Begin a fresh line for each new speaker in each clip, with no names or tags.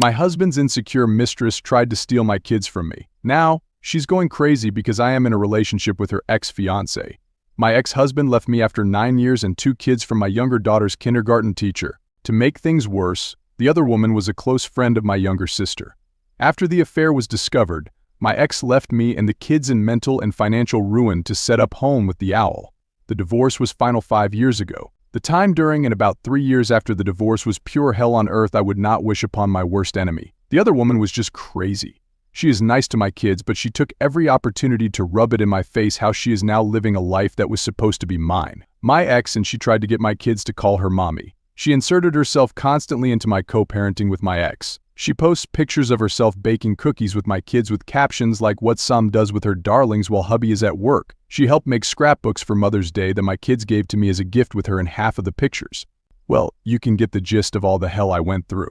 My husband's insecure mistress tried to steal my kids from me. Now, she's going crazy because I am in a relationship with her ex-fiancé. My ex-husband left me after 9 years and 2 kids from my younger daughter's kindergarten teacher. To make things worse, the other woman was a close friend of my younger sister. After the affair was discovered, my ex left me and the kids in mental and financial ruin to set up home with the owl. The divorce was final 5 years ago. The time during and about 3 years after the divorce was pure hell on earth I would not wish upon my worst enemy. The other woman was just crazy. She is nice to my kids, but she took every opportunity to rub it in my face how she is now living a life that was supposed to be mine. My ex, and she tried to get my kids to call her mommy. She inserted herself constantly into my co-parenting with my ex. She posts pictures of herself baking cookies with my kids with captions like what Sam does with her darlings while hubby is at work. She helped make scrapbooks for Mother's Day that my kids gave to me as a gift with her in half of the pictures. Well, you can get the gist of all the hell I went through.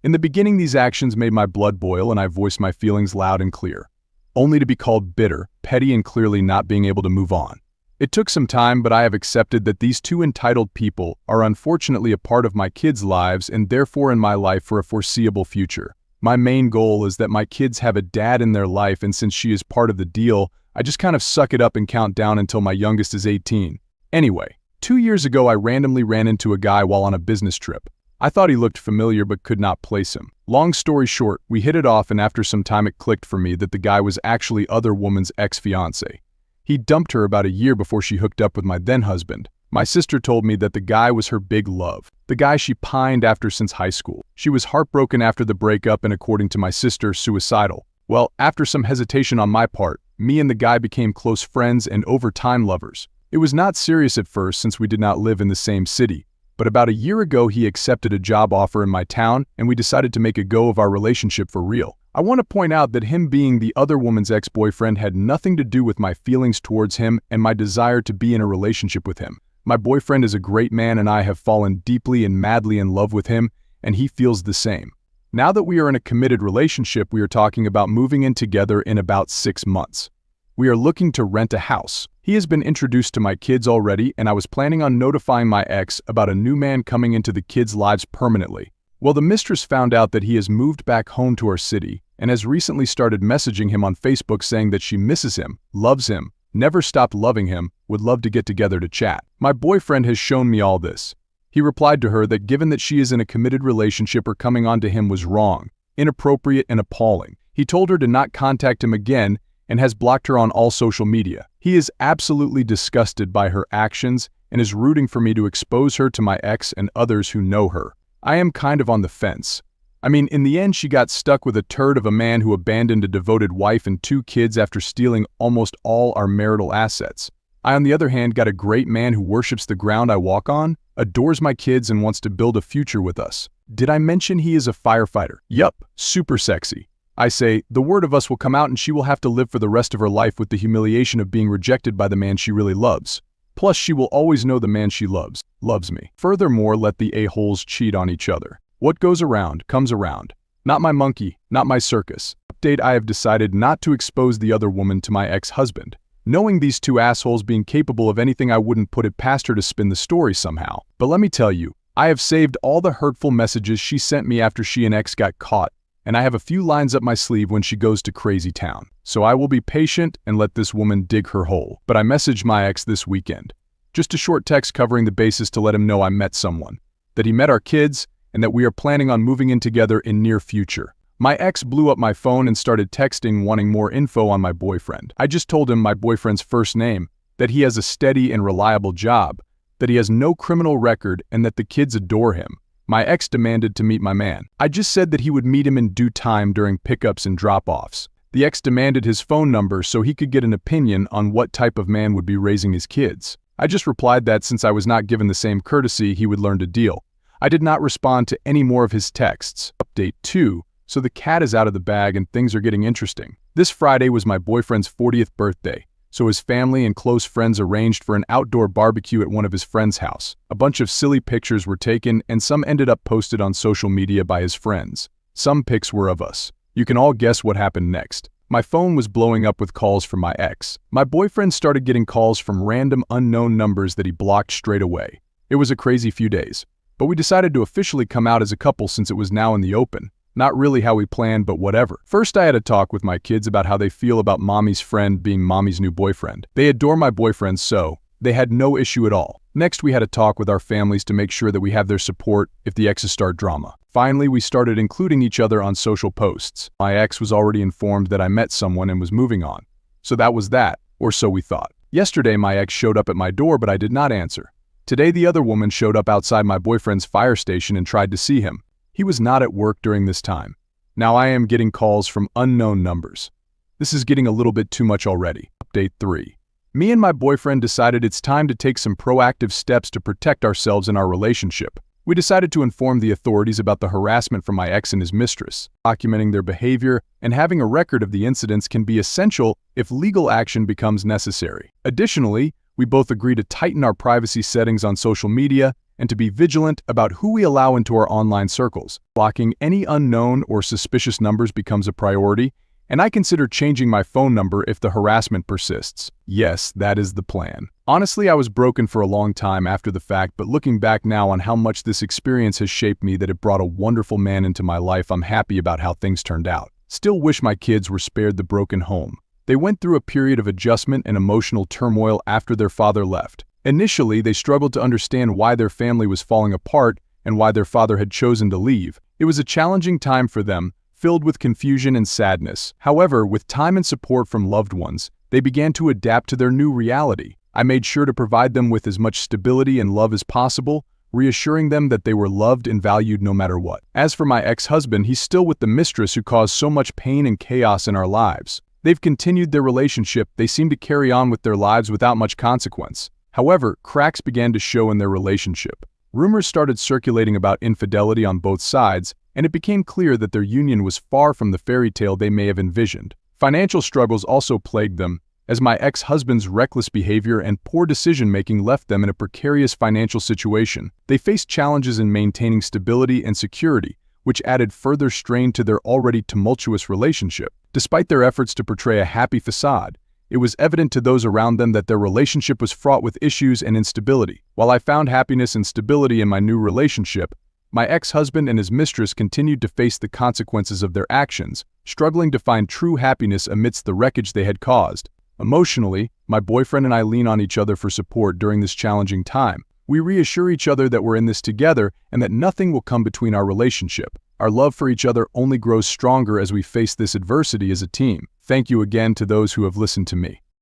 In the beginning, these actions made my blood boil and I voiced my feelings loud and clear, only to be called bitter, petty, and clearly not being able to move on. It took some time, but I have accepted that these two entitled people are unfortunately a part of my kids' lives and therefore in my life for a foreseeable future. My main goal is that my kids have a dad in their life, and since she is part of the deal, I just kind of suck it up and count down until my youngest is 18. Anyway, 2 years ago I randomly ran into a guy while on a business trip. I thought he looked familiar but could not place him. Long story short, we hit it off, and after some time it clicked for me that the guy was actually other woman's ex-fiancé. He dumped her about a year before she hooked up with my then-husband. My sister told me that the guy was her big love, the guy she pined after since high school. She was heartbroken after the breakup and, according to my sister, suicidal. Well, after some hesitation on my part, me and the guy became close friends and over time lovers. It was not serious at first since we did not live in the same city, but about a year ago he accepted a job offer in my town and we decided to make a go of our relationship for real. I want to point out that him being the other woman's ex-boyfriend had nothing to do with my feelings towards him and my desire to be in a relationship with him. My boyfriend is a great man and I have fallen deeply and madly in love with him, and he feels the same. Now that we are in a committed relationship, we are talking about moving in together in about 6 months. We are looking to rent a house. He has been introduced to my kids already, and I was planning on notifying my ex about a new man coming into the kids' lives permanently. Well, the mistress found out that he has moved back home to our city and has recently started messaging him on Facebook saying that she misses him, loves him, never stopped loving him, would love to get together to chat. My boyfriend has shown me all this. He replied to her that given that she is in a committed relationship, her coming on to him was wrong, inappropriate, and appalling. He told her to not contact him again and has blocked her on all social media. He is absolutely disgusted by her actions and is rooting for me to expose her to my ex and others who know her. I am kind of on the fence. I mean, in the end, she got stuck with a turd of a man who abandoned a devoted wife and 2 kids after stealing almost all our marital assets. I, on the other hand, got a great man who worships the ground I walk on, adores my kids, and wants to build a future with us. Did I mention he is a firefighter? Yup, super sexy. I say, the word of us will come out and she will have to live for the rest of her life with the humiliation of being rejected by the man she really loves. Plus, she will always know the man she loves me. Furthermore, let the a-holes cheat on each other. What goes around comes around. Not my monkey, not my circus. Update: I have decided not to expose the other woman to my ex-husband. Knowing these 2 assholes being capable of anything, I wouldn't put it past her to spin the story somehow. But let me tell you, I have saved all the hurtful messages she sent me after she and ex got caught, and I have a few lines up my sleeve when she goes to crazy town. So I will be patient and let this woman dig her hole. But I messaged my ex this weekend. Just a short text covering the bases to let him know I met someone, that he met our kids, and that we are planning on moving in together in near future. My ex blew up my phone and started texting wanting more info on my boyfriend. I just told him my boyfriend's first name, that he has a steady and reliable job, that he has no criminal record, and that the kids adore him. My ex demanded to meet my man. I just said that he would meet him in due time during pickups and drop-offs. The ex demanded his phone number so he could get an opinion on what type of man would be raising his kids. I just replied that since I was not given the same courtesy, he would learn to deal. I did not respond to any more of his texts. Update 2. So the cat is out of the bag and things are getting interesting. This Friday was my boyfriend's 40th birthday, so his family and close friends arranged for an outdoor barbecue at one of his friends' house. A bunch of silly pictures were taken and some ended up posted on social media by his friends. Some pics were of us. You can all guess what happened next. My phone was blowing up with calls from my ex. My boyfriend started getting calls from random unknown numbers that he blocked straight away. It was a crazy few days. But we decided to officially come out as a couple since it was now in the open. Not really how we planned, but whatever. First, I had a talk with my kids about how they feel about mommy's friend being mommy's new boyfriend. They adore my boyfriend, so they had no issue at all. Next, we had a talk with our families to make sure that we have their support if the exes start drama. Finally, we started including each other on social posts. My ex was already informed that I met someone and was moving on. So that was that, or so we thought. Yesterday, my ex showed up at my door, but I did not answer. Today, the other woman showed up outside my boyfriend's fire station and tried to see him. He was not at work during this time. Now I am getting calls from unknown numbers. This is getting a little bit too much already. Update 3. Me and my boyfriend decided it's time to take some proactive steps to protect ourselves in our relationship. We decided to inform the authorities about the harassment from my ex and his mistress. Documenting their behavior and having a record of the incidents can be essential if legal action becomes necessary. Additionally, we both agree to tighten our privacy settings on social media and to be vigilant about who we allow into our online circles. Blocking any unknown or suspicious numbers becomes a priority, and I consider changing my phone number if the harassment persists. Yes, that is the plan. Honestly, I was broken for a long time after the fact, but looking back now on how much this experience has shaped me, that it brought a wonderful man into my life, I'm happy about how things turned out. Still wish my kids were spared the broken home. They went through a period of adjustment and emotional turmoil after their father left. Initially, they struggled to understand why their family was falling apart and why their father had chosen to leave. It was a challenging time for them, filled with confusion and sadness. However, with time and support from loved ones, they began to adapt to their new reality. I made sure to provide them with as much stability and love as possible, reassuring them that they were loved and valued no matter what. As for my ex-husband, he's still with the mistress who caused so much pain and chaos in our lives. They've continued their relationship. They seem to carry on with their lives without much consequence. However, cracks began to show in their relationship. Rumors started circulating about infidelity on both sides, and it became clear that their union was far from the fairy tale they may have envisioned. Financial struggles also plagued them, as my ex-husband's reckless behavior and poor decision-making left them in a precarious financial situation. They faced challenges in maintaining stability and security, which added further strain to their already tumultuous relationship. Despite their efforts to portray a happy facade, it was evident to those around them that their relationship was fraught with issues and instability. While I found happiness and stability in my new relationship, my ex-husband and his mistress continued to face the consequences of their actions, struggling to find true happiness amidst the wreckage they had caused. Emotionally, my boyfriend and I lean on each other for support during this challenging time. We reassure each other that we're in this together and that nothing will come between our relationship. Our love for each other only grows stronger as we face this adversity as a team. Thank you again to those who have listened to me.